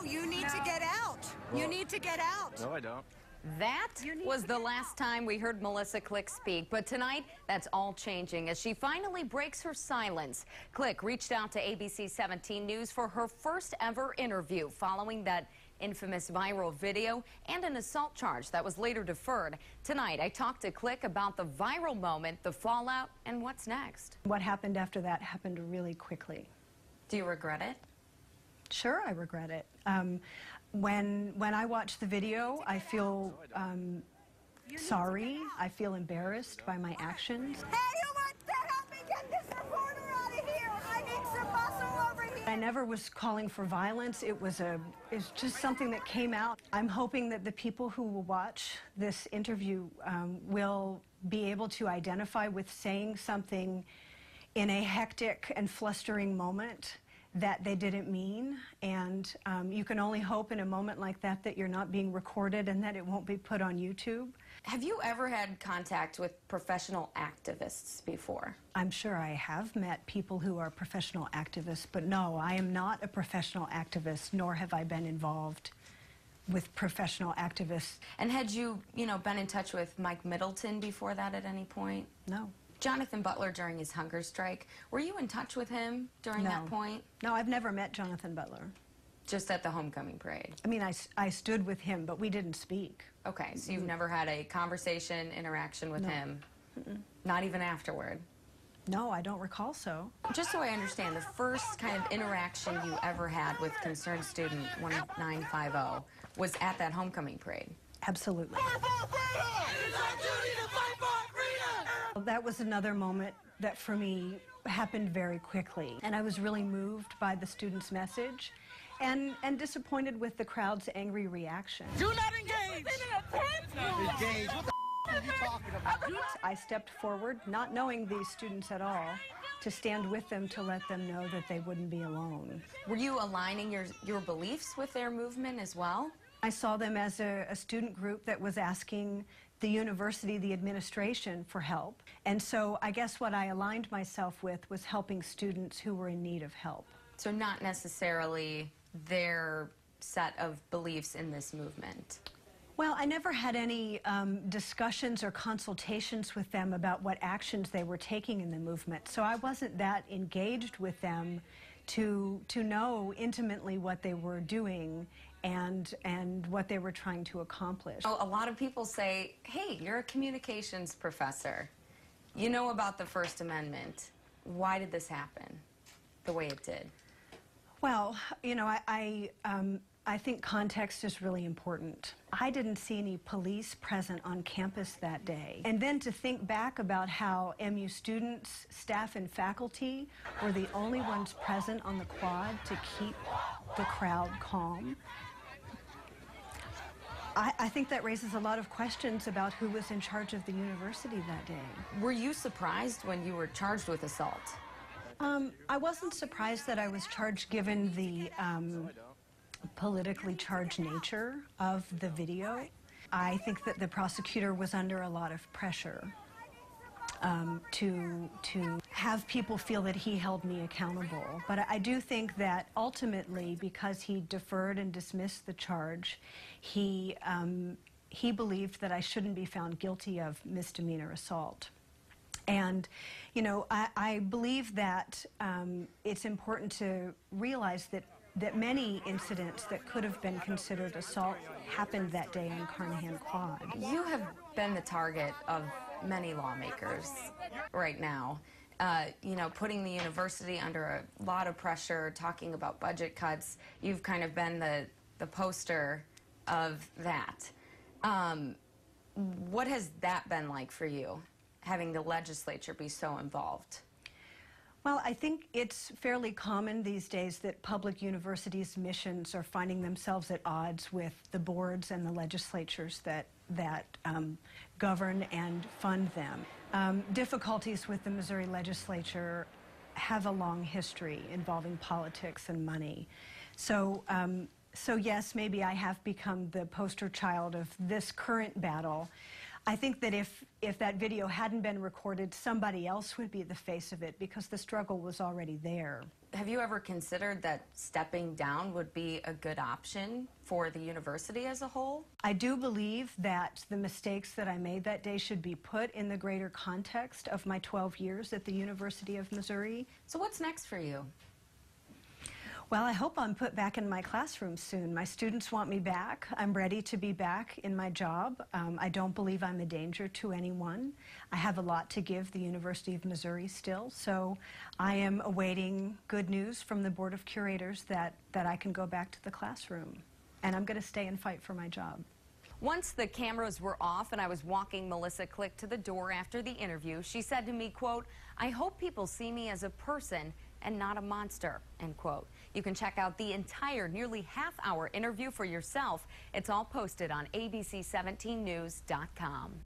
No, you need to get out. You need to get out. No, I don't. That was the last time we heard Melissa Click speak, but tonight that's all changing as she finally breaks her silence. Click reached out to ABC 17 News for her first ever interview following that infamous viral video and an assault charge that was later deferred. Tonight, I talked to Click about the viral moment, the fallout, and what's next. What happened after that happened really quickly. Do you regret it? Sure, I regret it. When I watch the video, I feel sorry. I feel embarrassed by my actions. Hey, you want to help me get this reporter out of here? I need some muscle over here. I never was calling for violence. It's just something that came out. I'm hoping that the people who will watch this interview will be able to identify with saying something in a hectic and flustering moment that they didn't mean, and you can only hope in a moment like that that you're not being recorded and that it won't be put on YouTube. Have you ever had contact with professional activists before? I'm sure I have met people who are professional activists, but no, I am not a professional activist, nor have I been involved with professional activists. And had you, been in touch with Mike Middleton before that at any point? No. Jonathan Butler during his hunger strike, were you in touch with him during that point? No, I've never met Jonathan Butler. Just at the homecoming parade? I mean, I stood with him, but we didn't speak. Okay, so you've never had a conversation, interaction with him? Not even afterward? No, I don't recall so. Just so I understand, the first kind of interaction you ever had with Concerned Student 1950 was at that homecoming parade? Absolutely. That was another moment that for me happened very quickly, and I was really moved by the students' message and disappointed with the crowd's angry reaction. Do not engage! Engage? What the are you talking about? I stepped forward, not knowing these students at all, to stand with them to let them know that they wouldn't be alone. Were you aligning your beliefs with their movement as well? I saw them as a student group that was asking the university, the administration, for help. And so I guess what I aligned myself with was helping students who were in need of help. So not necessarily their set of beliefs in this movement? Well, I never had any discussions or consultations with them about what actions they were taking in the movement. So I wasn't that engaged with them to know intimately what they were doing and what they were trying to accomplish. Oh, a lot of people say, hey, you're a communications professor. You know about the First Amendment. Why did this happen the way it did? Well, I think context is really important. I didn't see any police present on campus that day. And then to think back about how MU students, staff, and faculty were the only ones present on the quad to keep the crowd calm, I think that raises a lot of questions about who was in charge of the university that day. Were you surprised when you were charged with assault? I wasn't surprised that I was charged given the politically charged nature of the video. I think that the prosecutor was under a lot of pressure to have people feel that he held me accountable. But I do think that ultimately, because he deferred and dismissed the charge, he believed that I shouldn't be found guilty of misdemeanor assault. And, I believe that it's important to realize that many incidents that could have been considered assault happened that day on Carnahan Quad. You have been the target of many lawmakers right now, putting the university under a lot of pressure, talking about budget cuts. You've kind of been the poster of that. What has that been like for you, having the legislature be so involved? Well, I think it's fairly common these days that public universities' missions are finding themselves at odds with the boards and the legislatures that govern and fund them. Difficulties with the Missouri legislature have a long history involving politics and money. So yes, maybe I have become the poster child of this current battle. I think that if that video hadn't been recorded, somebody else would be the face of it because the struggle was already there. Have you ever considered that stepping down would be a good option for the university as a whole? I do believe that the mistakes that I made that day should be put in the greater context of my 12 years at the University of Missouri. So what's next for you? Well, I hope I'm put back in my classroom soon. My students want me back. I'm ready to be back in my job. I don't believe I'm a danger to anyone. I have a lot to give the University of Missouri still, so I am awaiting good news from the Board of Curators that I can go back to the classroom. And I'm going to stay and fight for my job. Once the cameras were off and I was walking Melissa Click to the door after the interview, she said to me, quote, "I hope people see me as a person and not a monster," end quote. You can check out the entire nearly half-hour interview for yourself. It's all posted on abc17news.com.